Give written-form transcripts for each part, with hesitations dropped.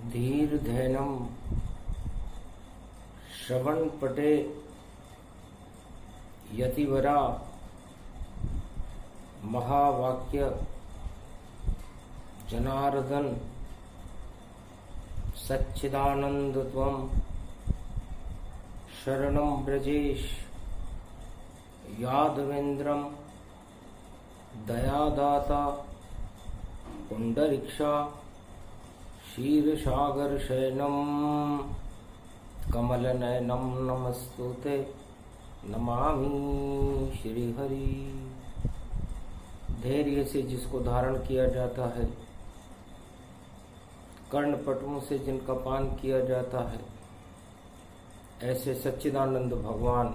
धीर धैनम श्रवण पटे यतिवरा महावाक्य जनार्दन सच्चिदानंद त्वं शरणं ब्रजेश यादवेन्द्रम दयादाता पुंडरीक्षा क्षीरसागर शयनम कमलनयनम नमस्तुते नमामि श्रीहरि। धैर्य से जिसको धारण किया जाता है, कर्णपटुओं से जिनका पान किया जाता है, ऐसे सच्चिदानंद भगवान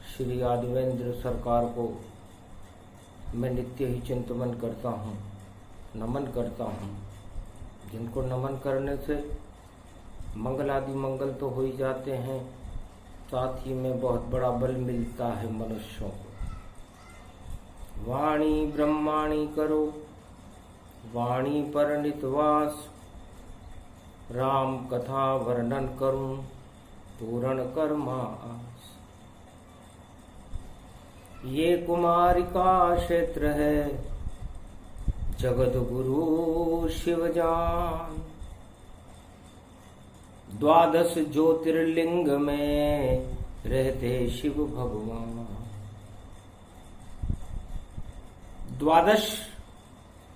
श्री यादवेंद्र सरकार को मैं नित्य ही चिंतन करता हूँ, नमन करता हूँ। जिनको नमन करने से मंगल आदि मंगल तो हो ही जाते हैं, साथ ही में बहुत बड़ा बल मिलता है मनुष्यों को। वाणी ब्रह्माणी करो वाणी पर नितवास, राम कथा वर्णन करूं पूर्ण कर्मास। ये कुमारिका क्षेत्र है जगत गुरु शिवजान, 12 ज्योतिर्लिंग में रहते शिव भगवान।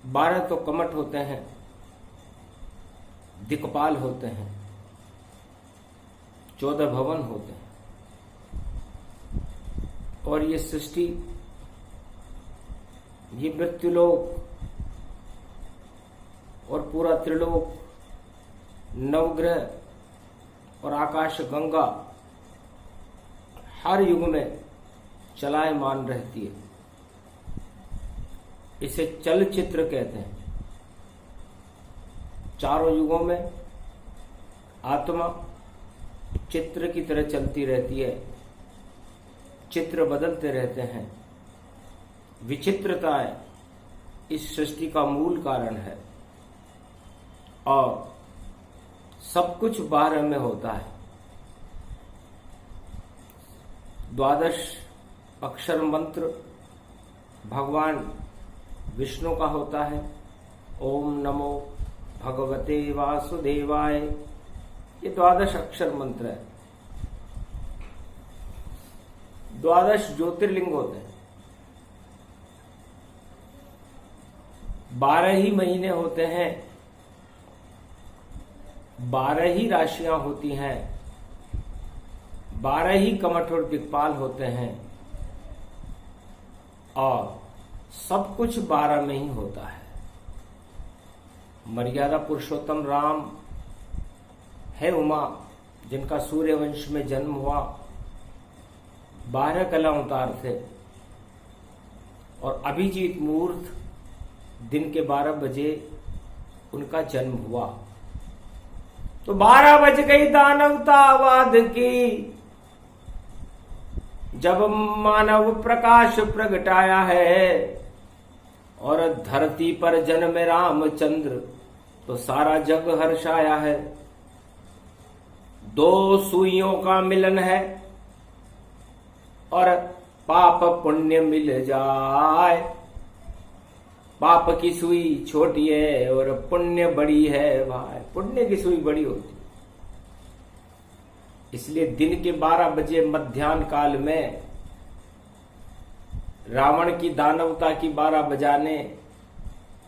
12 तो कमठ होते हैं, दिक्पाल होते हैं, 14 भवन होते हैं। और ये सृष्टि, ये मृत्युलोक और पूरा त्रिलोक, नवग्रह और आकाश गंगा हर युग में चलायमान रहती है। इसे चलचित्र कहते हैं। चारों युगों में आत्मा चित्र की तरह चलती रहती है, चित्र बदलते रहते हैं। विचित्रताएं इस सृष्टि का मूल कारण है और सब कुछ 12 में होता है। 12 अक्षर मंत्र भगवान विष्णु का होता है। ओम नमो भगवते वासुदेवाय, ये 12 अक्षर मंत्र है। 12 ज्योतिर्लिंग होते हैं। 12 ही महीने होते हैं, 12 ही राशियां होती हैं, 12 ही कमठ और दिक्पाल होते हैं और सब कुछ 12 में ही होता है। मर्यादा पुरुषोत्तम राम है उमा, जिनका सूर्यवंश में जन्म हुआ, 12 कला अवतार थे और अभिजीत मुहूर्त दिन के 12 बजे उनका जन्म हुआ। तो 12 बज गई दानवतावाद की, जब मानव प्रकाश प्रगटाया है और धरती पर जन्मे रामचंद्र, तो सारा जग हर्षाया है। 2 सुइयों का मिलन है और पाप पुण्य मिल जाए। पाप की सुई छोटी है और पुण्य बड़ी है भाई, पुण्य की सुई बड़ी होती। इसलिए दिन के 12 बजे मध्याह्न काल में रावण की दानवता की 12 बजाने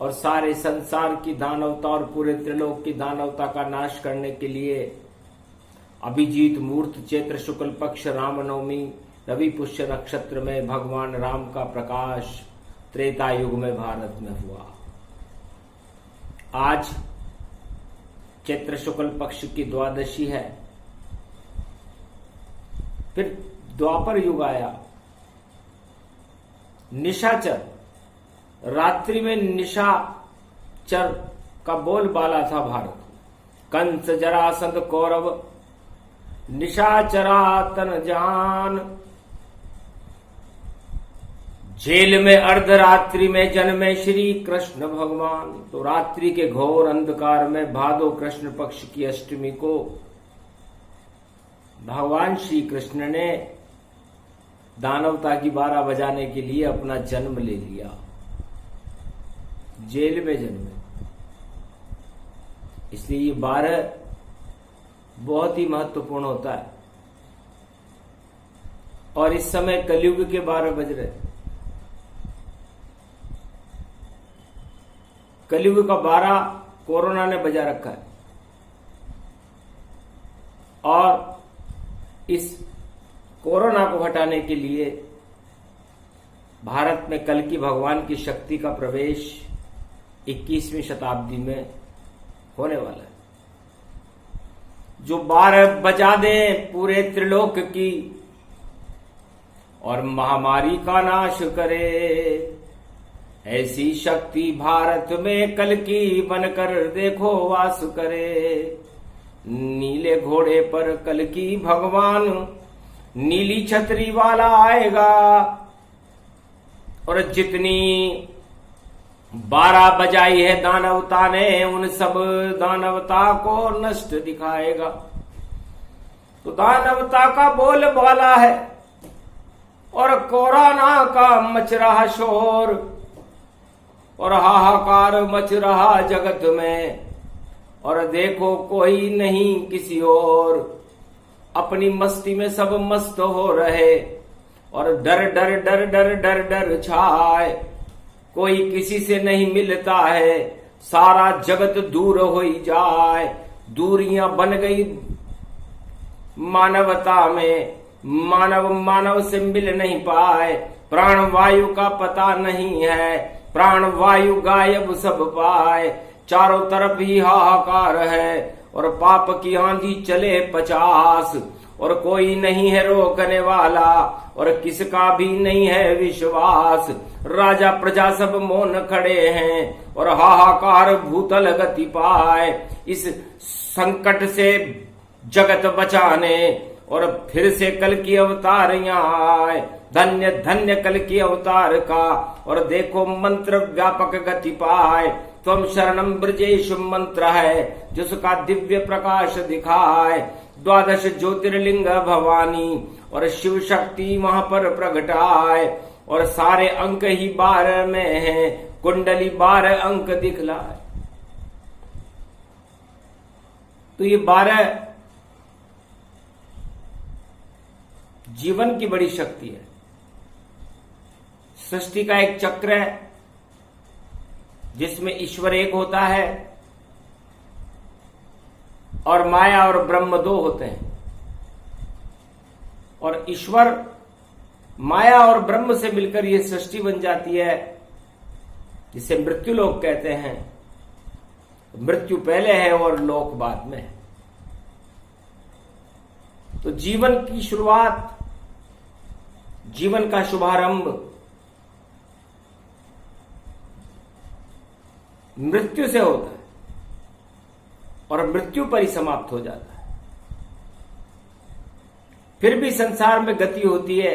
और सारे संसार की दानवता और पूरे त्रिलोक की दानवता का नाश करने के लिए अभिजीत मुहूर्त चैत्र शुक्ल पक्ष रामनवमी रवि पुष्य नक्षत्र में भगवान राम का प्रकाश त्रेता युग में भारत में हुआ। आज चैत्र शुक्ल पक्ष की द्वादशी है। फिर द्वापर युग आया, निशाचर, रात्रि में निशाचर का बोलबाला था भारत। कंस जरासंध कौरव निशाचरा तन जान, जेल में अर्धरात्रि में जन्मे श्री कृष्ण भगवान। तो रात्रि के घोर अंधकार में भादो कृष्ण पक्ष की अष्टमी को भगवान श्री कृष्ण ने दानवता की 12 बजाने के लिए अपना जन्म ले लिया। जेल में जन्मे, इसलिए ये 12 बहुत ही महत्वपूर्ण होता है। और इस समय कलयुग के 12 बज रहे। कलयुग का 12 कोरोना ने बजा रखा है। और इस कोरोना को हटाने के लिए भारत में कल की भगवान की शक्ति का प्रवेश 21वीं शताब्दी में होने वाला है, जो 12 बजा दे पूरे त्रिलोक की और महामारी का नाश करे। ऐसी शक्ति भारत में कल की बनकर देखो वास करे। नीले घोड़े पर कल की भगवान नीली छतरी वाला आएगा और जितनी 12 बजाई है दानवता ने उन सब दानवता को नष्ट दिखाएगा। तो दानवता का बोल बाला है और कोरोना का मच रहा शोर और हाहाकार मच रहा जगत में। और देखो कोई नहीं किसी और, अपनी मस्ती में सब मस्त हो रहे और डर डर डर डर डर डर छाए। कोई किसी से नहीं मिलता है, सारा जगत दूर हो ही जाए। दूरियां बन गई मानवता में, मानव मानव से मिल नहीं पाए। प्राण वायु का पता नहीं है, प्राण वायु गायब सब पाए। चारों तरफ ही हाहाकार है और पाप की आंधी चले 50 और कोई नहीं है रोकने वाला और किसका भी नहीं है विश्वास। राजा प्रजा सब मौन खड़े हैं और हाहाकार भूतल गति पाए। इस संकट से जगत बचाने और फिर से कल की अवतार यहाँ आए। धन्य धन्य कल की अवतार का और देखो मंत्र व्यापक गति पाए। त्वम शरणम ब्रजेश मंत्र है जिसका दिव्य प्रकाश दिखाए। 12 ज्योतिर्लिंग भवानी और शिव शक्ति वहां पर प्रगटाए और सारे अंक ही 12 में हैं, कुंडली 12 अंक दिखलाए। तो ये 12 जीवन की बड़ी शक्ति है। सृष्टि का एक चक्र है जिसमें ईश्वर एक होता है और माया और ब्रह्म 2 होते हैं। और ईश्वर माया और ब्रह्म से मिलकर यह सृष्टि बन जाती है, जिसे मृत्यु लोक कहते हैं। मृत्यु पहले है और लोक बाद में है। तो जीवन की शुरुआत, जीवन का शुभारंभ मृत्यु से होता है और मृत्यु पर ही समाप्त हो जाता है। फिर भी संसार में गति होती है,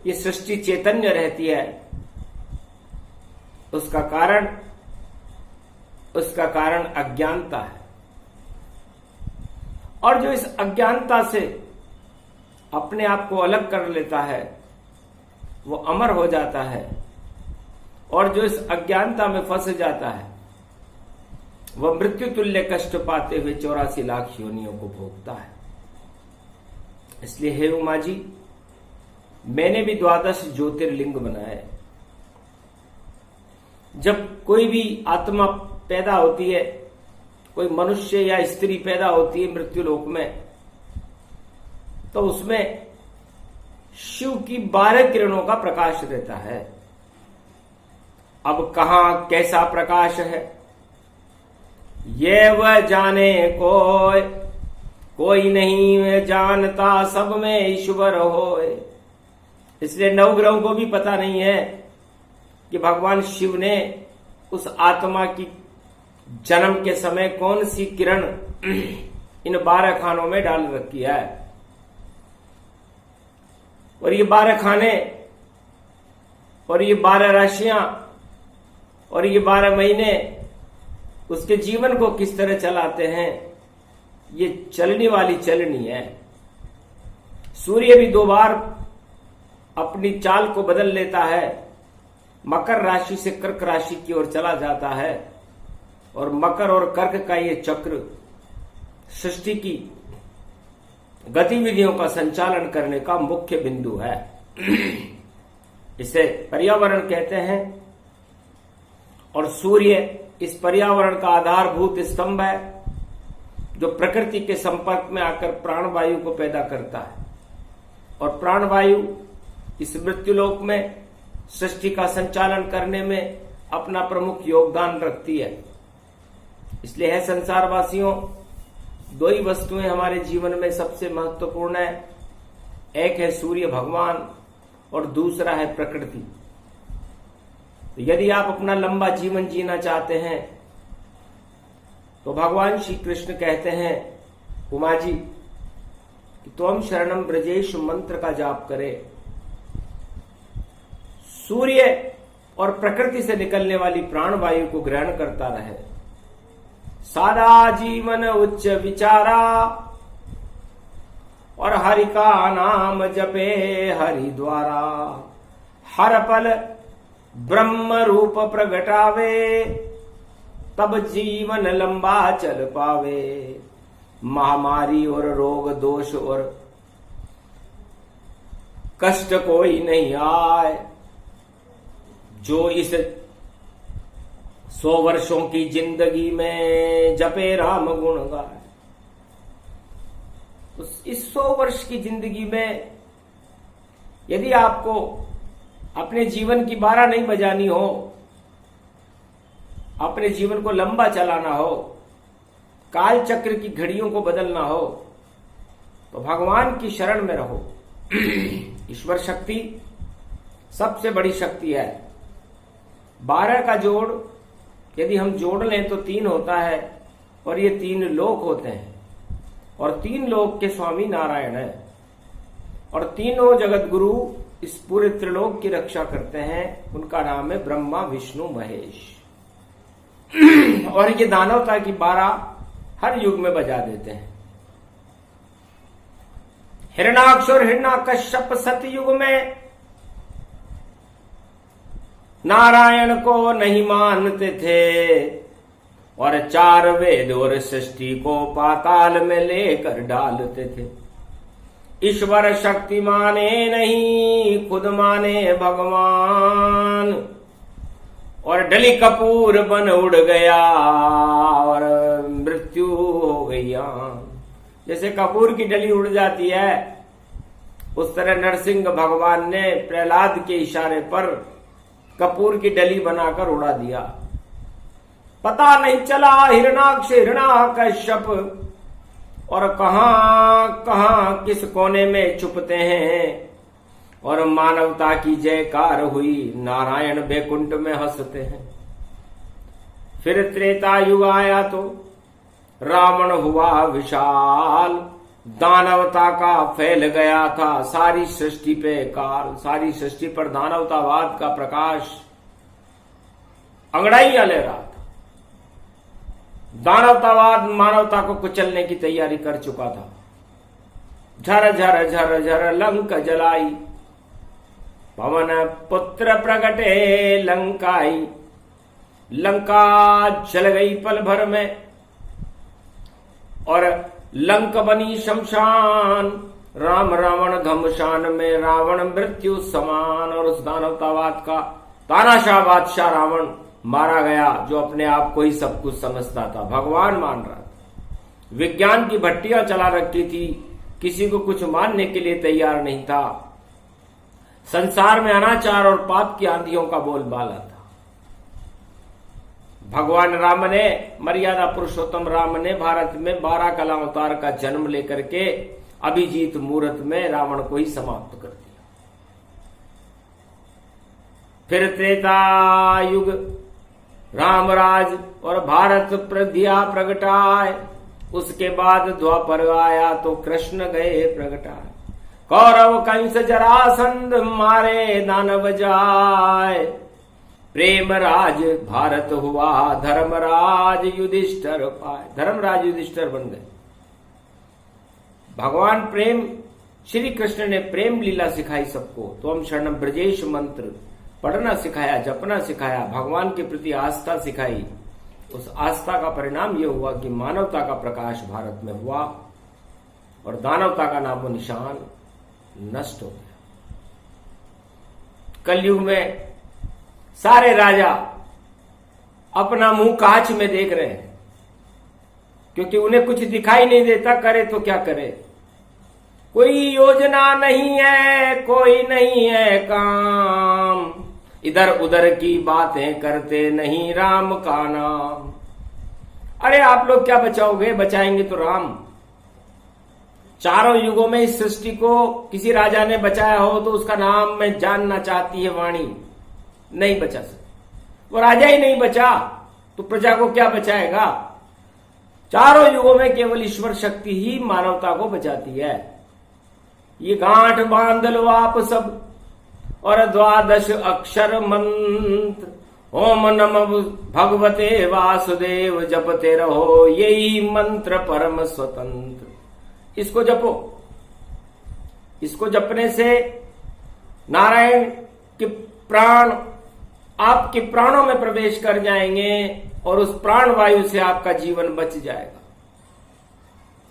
ये सृष्टि चैतन्य रहती है। उसका कारण अज्ञानता है। और जो इस अज्ञानता से अपने आप को अलग कर लेता है वो अमर हो जाता है, और जो इस अज्ञानता में फंस जाता है वह मृत्यु तुल्य कष्ट पाते हुए 84 लाख योनियों को भोगता है। इसलिए हे उमा जी, मैंने भी 12 ज्योतिर्लिंग बनाए। जब कोई भी आत्मा पैदा होती है, कोई मनुष्य या स्त्री पैदा होती है मृत्यु लोक में, तो उसमें शिव की 12 किरणों का प्रकाश रहता है। अब कहां कैसा प्रकाश है ये वह जाने कोई नहीं जानता, सब में ईश्वर होए। इसलिए नवग्रहों को भी पता नहीं है कि भगवान शिव ने उस आत्मा की जन्म के समय कौन सी किरण इन 12 खानों में डाल रखी है। और ये 12 खाने और ये 12 राशियां और ये 12 महीने उसके जीवन को किस तरह चलाते हैं, ये चलने वाली चलनी है। सूर्य भी 2 बार अपनी चाल को बदल लेता है, मकर राशि से कर्क राशि की ओर चला जाता है, और मकर और कर्क का ये चक्र सृष्टि की गतिविधियों का संचालन करने का मुख्य बिंदु है। इसे पर्यावरण कहते हैं, और सूर्य इस पर्यावरण का आधारभूत स्तंभ है जो प्रकृति के संपर्क में आकर प्राणवायु को पैदा करता है, और प्राणवायु इस मृत्युलोक में सृष्टि का संचालन करने में अपना प्रमुख योगदान रखती है। इसलिए है संसारवासियों, 2 ही वस्तुएं हमारे जीवन में सबसे महत्वपूर्ण है, एक है सूर्य भगवान और दूसरा है प्रकृति। तो यदि आप अपना लंबा जीवन जीना चाहते हैं तो भगवान श्री कृष्ण कहते हैं उमा जी कि त्वम शरणम ब्रजेश मंत्र का जाप करे। सूर्य और प्रकृति से निकलने वाली प्राणवायु को ग्रहण करता रहे, सादा जीवन उच्च विचारा, और हरि का नाम जपे हरि द्वारा, हर पल ब्रह्म रूप प्रगटावे, तब जीवन लंबा चल पावे, महामारी और रोग दोष और कष्ट कोई नहीं आए, जो इस 100 वर्षों की जिंदगी में जपे राम गुण गाए। इस 100 वर्ष की जिंदगी में यदि आपको अपने जीवन की 12 नहीं बजानी हो, अपने जीवन को लंबा चलाना हो, काल चक्र की घड़ियों को बदलना हो, तो भगवान की शरण में रहो। ईश्वर शक्ति सबसे बड़ी शक्ति है। 12 का जोड़ यदि हम जोड़ लें तो 3 होता है, और ये 3 लोक होते हैं, और 3 लोक के स्वामी नारायण है, और तीनों जगत गुरु इस पूरे त्रिलोक की रक्षा करते हैं। उनका नाम है ब्रह्मा विष्णु महेश। और ये दानवता की 12 हर युग में बजा देते हैं। हिरणाक्ष और हिरण्याकश्यप सतयुग में नारायण को नहीं मानते थे, और 4 वेद और सृष्टि को पाताल में लेकर डालते थे। ईश्वर शक्ति माने नहीं, खुद माने भगवान, और डली कपूर बन उड़ गया और मृत्यु हो गई। जैसे कपूर की डली उड़ जाती है, उस तरह नरसिंह भगवान ने प्रहलाद के इशारे पर कपूर की डली बनाकर उड़ा दिया। पता नहीं चला हिरणाक्ष हिरण्याकश्यप और कहां कहां किस कोने में छुपते हैं, और मानवता की जयकार हुई, नारायण बैकुंठ में हंसते हैं। फिर त्रेता युग आया तो रावण हुआ विशाल, दानवता का फैल गया था सारी सृष्टि पे काल, सारी सृष्टि पर दानवतावाद का प्रकाश अंगड़ाइयां ले रहा था। दानवतावाद मानवता को कुचलने की तैयारी कर चुका था। झर झर झर झर लंक जलाई, पवन पुत्र प्रगटे लंकाई, लंका जल गई पल भर में, और लंक बनी शमशान, राम रावण घमशान में रावण मृत्यु समान। और उस दानवतावाद का तानाशाह बादशाह रावण मारा गया, जो अपने आप को ही सब कुछ समझता था, भगवान मान रहा था। विज्ञान की भट्टियां चला रखी थी, किसी को कुछ मानने के लिए तैयार नहीं था। संसार में अनाचार और पाप की आंधियों का बोलबाला था। भगवान राम ने, मर्यादा पुरुषोत्तम राम ने भारत में 12 कला अवतार का जन्म लेकर के अभिजीत मुहूर्त में रावण को ही समाप्त कर दिया। फिर त्रेता युग रामराज और भारत दिया प्रगटाए, उसके बाद द्वापर आया तो कृष्ण गए प्रगटाए। कौरव कंस जरासंध मारे दानव जाय, प्रेम राज भारत हुआ धर्मराज युधिष्ठिर पाए। धर्मराज युधिष्ठिर बन गए। भगवान प्रेम, श्री कृष्ण ने प्रेम लीला सिखाई सबको। तो हम शरणम ब्रजेश मंत्र पढ़ना सिखाया, जपना सिखाया, भगवान के प्रति आस्था सिखाई। उस आस्था का परिणाम यह हुआ कि मानवता का प्रकाश भारत में हुआ और दानवता का नामो निशान नष्ट हो गया। कलयुग में सारे राजा अपना मुंह कांच में देख रहे हैं, क्योंकि उन्हें कुछ दिखाई नहीं देता, करे तो क्या करे। कोई योजना नहीं है, कोई नहीं है काम, इधर उधर की बातें करते नहीं राम का नाम। अरे आप लोग क्या बचाओगे? बचाएंगे तो राम। चारों युगों में इस सृष्टि को किसी राजा ने बचाया हो तो उसका नाम मैं जानना चाहती है वाणी। नहीं बचा सकता, वो राजा ही नहीं बचा तो प्रजा को क्या बचाएगा? चारों युगों में केवल ईश्वर शक्ति ही मानवता को बचाती है। ये गांठ बांध लो आप सब और 12 अक्षर मंत्र, ओम नमः भगवते वासुदेव जपते रहो, यही मंत्र परम स्वतंत्र। इसको जपो। इसको जपने से नारायण के प्राण आपके प्राणों में प्रवेश कर जाएंगे और उस प्राण वायु से आपका जीवन बच जाएगा।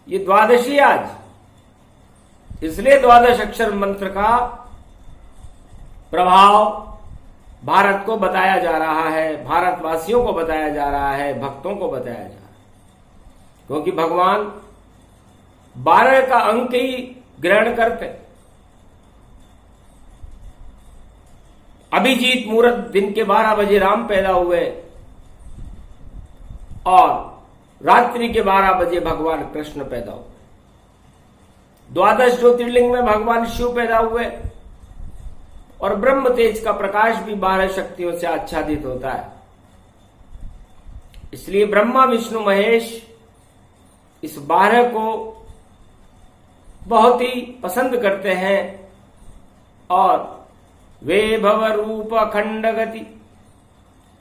ये द्वादशी आज, इसलिए 12 अक्षर मंत्र का प्रभाव भारत को बताया जा रहा है, भारतवासियों को बताया जा रहा है, भक्तों को बताया जा रहा है। क्योंकि भगवान 12 का अंक ही ग्रहण करते। अभिजीत मुहूर्त दिन के 12 बजे राम पैदा हुए और रात्रि के 12 बजे भगवान कृष्ण पैदा हुए। 12 ज्योतिर्लिंग में भगवान शिव पैदा हुए और ब्रह्म तेज का प्रकाश भी 12 शक्तियों से आच्छादित होता है। इसलिए ब्रह्मा विष्णु महेश इस 12 को बहुत ही पसंद करते हैं और वे भव रूप अखंड गति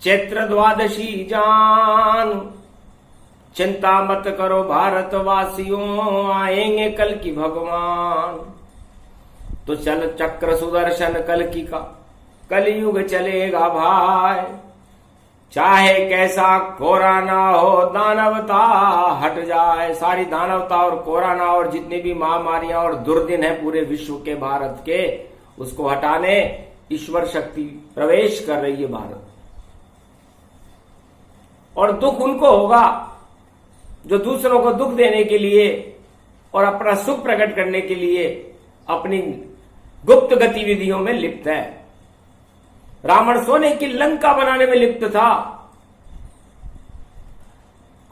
चैत्र 12 जान, चिंता मत करो भारतवासियों आएंगे कल की भगवान। तो चल चक्र सुदर्शन कल की का कलयुग चलेगा भाई, चाहे कैसा कोरोना हो दानवता हट जाए। सारी दानवता और कोरोना और जितनी भी महामारियां और दुर्दिन है पूरे विश्व के भारत के, उसको हटाने ईश्वर शक्ति प्रवेश कर रही है भारत। और दुख उनको होगा जो दूसरों को दुख देने के लिए और अपना सुख प्रकट करने के लिए अपनी गुप्त गतिविधियों में लिप्त है। रावण सोने की लंका बनाने में लिप्त था।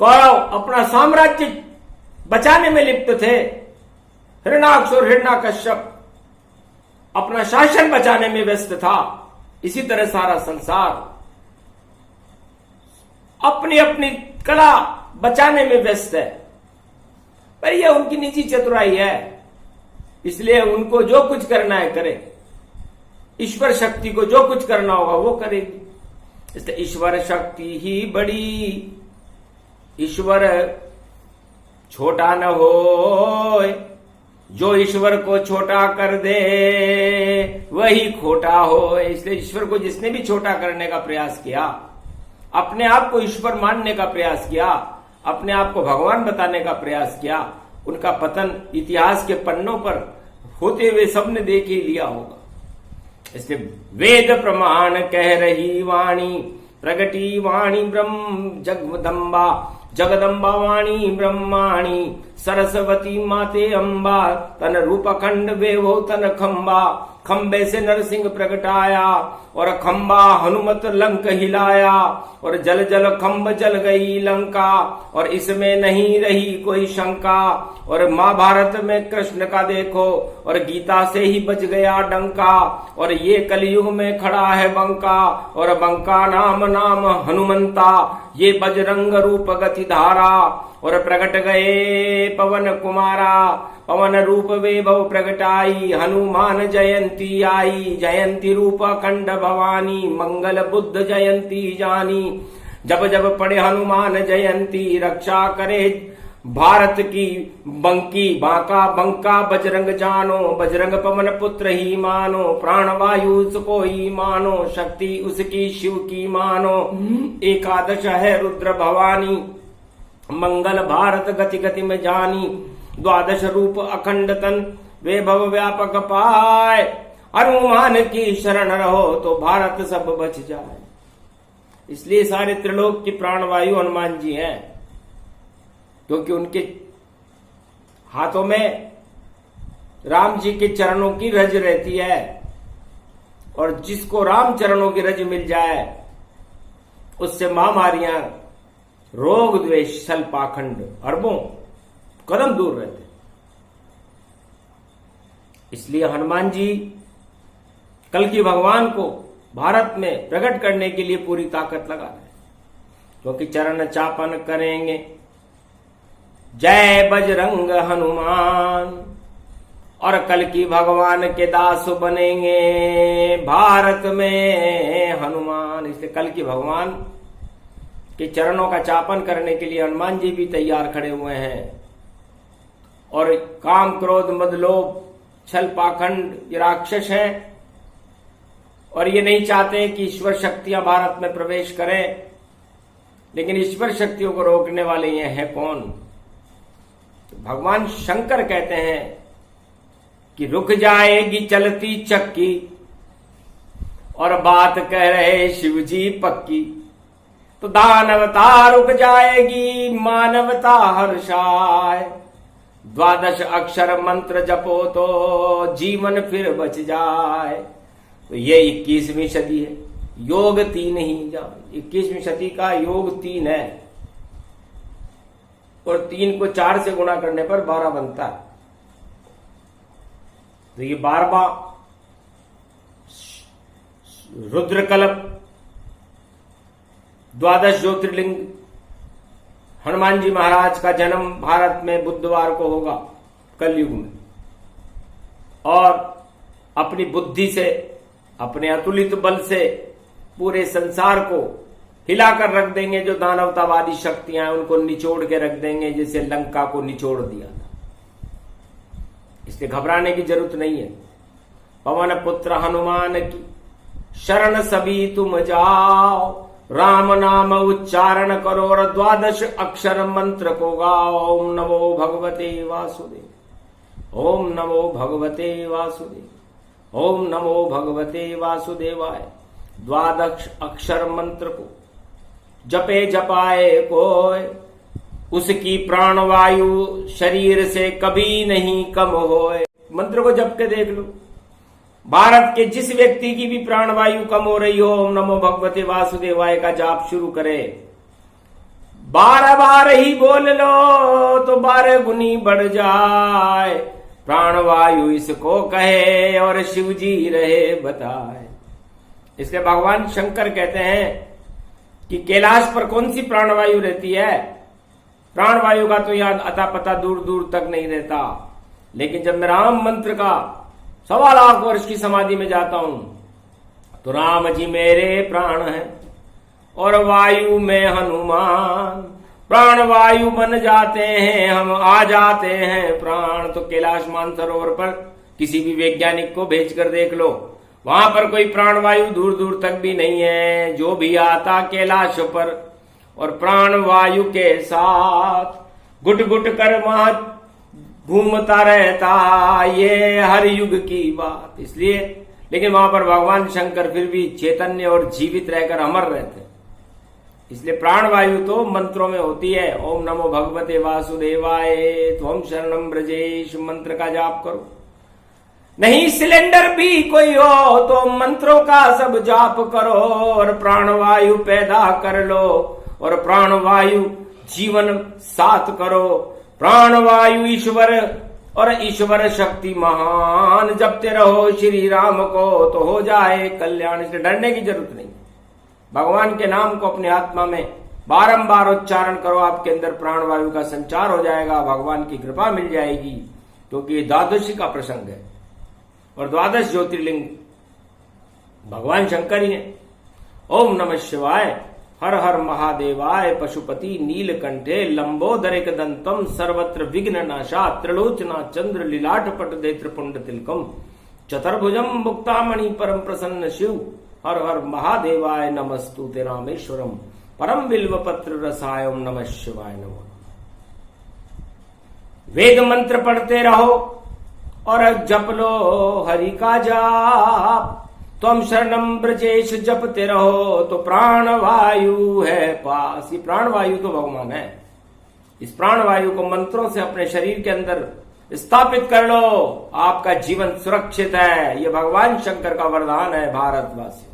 कौरव अपना साम्राज्य बचाने में लिप्त थे। हिरण्याक्ष और हिरण्याकश्यप अपना शासन बचाने में व्यस्त था। इसी तरह सारा संसार अपनी अपनी कला बचाने में व्यस्त है। पर यह उनकी निजी चतुराई है, इसलिए उनको जो कुछ करना है करे। ईश्वर शक्ति को जो कुछ करना होगा वो करेगी। इसलिए ईश्वर शक्ति ही बड़ी, ईश्वर छोटा न हो। जो ईश्वर को छोटा कर दे वही खोटा हो। इसलिए ईश्वर को जिसने भी छोटा करने का प्रयास किया, अपने आप को ईश्वर मानने का प्रयास किया, अपने आप को भगवान बताने का प्रयास किया, उनका पतन इतिहास के पन्नों पर होते हुए सबने देख ही लिया होगा। इसलिए वेद प्रमाण कह रही वाणी, प्रगटी वाणी ब्रह्म जगदम्बा, जगदम्बा वाणी ब्रह्माणी, सरस्वती माते अम्बा, तन रूप खंड बेवो तन खम्बा, खम्बे से नरसिंह प्रगटाया और खम्बा हनुमत लंक हिलाया, और जल जल खम्ब जल गई लंका, और इसमें नहीं रही कोई शंका। और महाभारत में कृष्ण का देखो, और गीता से ही बच गया डंका, और ये कलयुग में खड़ा है बंका, और बंका नाम नाम हनुमंता, ये बजरंग रूप गति सरस्वती धारा और प्रकट गए पवन कुमारा। पवन रूप वैभव प्रगटाई हनुमान जयंती आई। जयंती रूप अखंड भवानी मंगल बुद्ध जयंती जानी। जब जब पढ़े हनुमान जयंती रक्षा करे भारत की बंकी। बांका बंका बजरंग जानो बजरंग पवन पुत्र ही मानो। प्राण वायु उसको ही मानो शक्ति उसकी शिव की मानो। एकादश है रुद्र भवानी मंगल भारत गति गति में जानी। द्वादश रूप अखंड तन वैभव व्यापक पाए। हनुमान की शरण रहो तो भारत सब बच जाए। इसलिए सारे त्रिलोक की प्राणवायु हनुमान जी हैं, क्योंकि उनके हाथों में राम जी के चरणों की रज रहती है। और जिसको राम चरणों की रज मिल जाए उससे महामारियां रोग द्वेष छल पाखंड अरबों कदम दूर रहते। इसलिए हनुमान जी कल की भगवान को भारत में प्रकट करने के लिए पूरी ताकत लगा रहे, क्योंकि चरण चापन करेंगे जय बजरंग हनुमान। और कल की भगवान के दास बनेंगे भारत में हनुमान। इसलिए कल की भगवान के चरणों का चापन करने के लिए हनुमान जी भी तैयार खड़े हुए हैं। और काम क्रोध मद लोभ छल पाखंड ये राक्षस हैं और ये नहीं चाहते कि ईश्वर शक्तियां भारत में प्रवेश करें। लेकिन ईश्वर शक्तियों को रोकने वाले ये हैं कौन? तो भगवान शंकर कहते हैं कि रुक जाएगी चलती चक्की और बात कह रहे शिव जी पक्की। तो दानवता रुक जाएगी मानवता हर्षाए। द्वादश अक्षर मंत्र जपो तो जीवन फिर बच जाए। तो ये 21वीं सदी है, योग 3 ही जान। 21वीं सदी का योग 3 है और 3 को 4 से गुणा करने पर 12 बनता है। तो ये 12वां रुद्रकल्प 12 ज्योतिर्लिंग हनुमान जी महाराज का जन्म भारत में बुधवार को होगा कलयुग में। और अपनी बुद्धि से अपने अतुलित बल से पूरे संसार को हिलाकर रख देंगे। जो दानवतावादी शक्तियां हैं उनको निचोड़ के रख देंगे, जैसे लंका को निचोड़ दिया था। इसलिए घबराने की जरूरत नहीं है। पवन पुत्र हनुमान की शरण सभी तुम जाओ। राम नाम उच्चारण करो और 12 अक्षर मंत्र को गाओ। ओम नमो भगवते वासुदेव। ओम नमो भगवते वासुदेव। ओम नमो भगवते वासुदेवाय। 12 अक्षर मंत्र को जपे जपाए कोय। उसकी प्राणवायु शरीर से कभी नहीं कम होए। मंत्र को जप के देख लो, भारत के जिस व्यक्ति की भी प्राणवायु कम हो रही हो, ओम नमो भगवते वासुदेवाय का जाप शुरू करे। 12 बार ही बोल लो तो 12 गुनी बढ़ जाए। प्राणवायु इसको कहे और शिव जी रहे बताए। इसलिए भगवान शंकर कहते हैं कि कैलाश पर कौन सी प्राणवायु रहती है? प्राणवायु का तो याद अता पता दूर दूर तक नहीं रहता। लेकिन जब मैं राम मंत्र का 1.25 लाख वर्ष की समाधि में जाता हूं तो राम जी मेरे प्राण हैं और वायु में हनुमान। प्राण वायु बन जाते हैं, हम आ जाते हैं प्राण। तो कैलाश मानसरोवर पर किसी भी वैज्ञानिक को भेजकर देख लो, वहां पर कोई प्राणवायु दूर दूर तक भी नहीं है। जो भी आता कैलाश पर और प्राणवायु के साथ गुट गुट कर वहां घूमता रहता, ये हर युग की बात। इसलिए लेकिन वहां पर भगवान शंकर फिर भी चैतन्य और जीवित रहकर अमर रहते। इसलिए प्राणवायु तो मंत्रों में होती है। ओम नमो भगवते वासुदेवाय त्वं शरणं ब्रजेश मंत्र का जाप करो। नहीं सिलेंडर भी कोई हो तो मंत्रों का सब जाप करो और प्राणवायु पैदा कर लो और प्राणवायु जीवन साथ करो। प्राणवायु ईश्वर और ईश्वर शक्ति महान। जपते रहो श्री राम को तो हो जाए कल्याण। इसलिए डरने की जरूरत नहीं। भगवान के नाम को अपने आत्मा में बारंबार उच्चारण करो, आपके अंदर प्राणवायु का संचार हो जाएगा, भगवान की कृपा मिल जाएगी, क्योंकि ये द्वादशी का प्रसंग है और द्वादश ज्योतिर्लिंग भगवान शंकर ही है। ओम नमः शिवाय, हर हर महादेवाय, पशुपति नीलकंठे लंबोदरिक दंतम सर्वत्र विघ्न नाशा त्रिलोचना चंद्र लीलाटपट नेत्रपुंड तिलकम चतुर्भुजम मुक्तामणि परम प्रसन्न शिव, हर हर महादेवाय नमस्तुते रामेश्वरम परम बिल्व पत्र रसाय। ओम नमः शिवाय नमो। वेद मंत्र पढ़ते रहो और जप लो हरि का जाप, तुम शरणम ब्रजेश जपते रहो तो प्राणवायु है पास। ये प्राणवायु तो भगवान है, इस प्राणवायु को मंत्रों से अपने शरीर के अंदर स्थापित कर लो, आपका जीवन सुरक्षित है। ये भगवान शंकर का वरदान है भारतवासियों,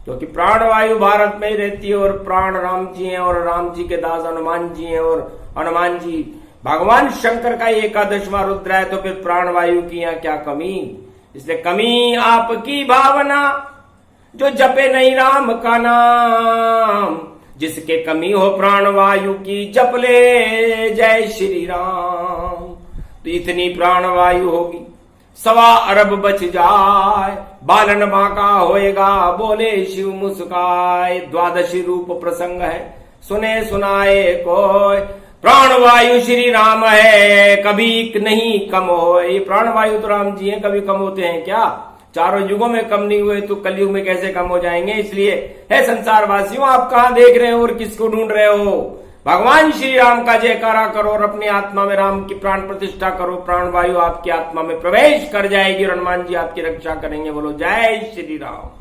क्योंकि प्राणवायु भारत में ही रहती है और प्राण राम जी हैं और राम जी के दास हनुमान जी हैं और हनुमान जी भगवान शंकर का 11वां रुद्र है, तो फिर प्राणवायु की यहाँ क्या कमी। इसलिए कमी आपकी भावना जो जपे नहीं राम का नाम, जिसके कमी हो प्राणवायु की जप ले जय श्री राम। तो इतनी प्राणवायु होगी 1.25 अरब बच जाए, बालन बांका होएगा बोले शिव मुस्काए। द्वादशी रूप प्रसंग है, सुने सुनाए कोई, प्राणवायु श्री राम है कभी नहीं कम हो। ये प्राणवायु तो राम जी हैं, कभी कम होते हैं क्या? चारों युगों में कम नहीं हुए तो कलयुग में कैसे कम हो जाएंगे। इसलिए है संसार वासियों, आप कहां देख रहे हो और किसको ढूंढ रहे हो? भगवान श्री राम का जयकारा करो और अपनी आत्मा में राम की प्राण प्रतिष्ठा करो। प्राणवायु आपकी आत्मा में प्रवेश कर जाएगी और हनुमान जी आपकी रक्षा करेंगे। बोलो जय श्री राम।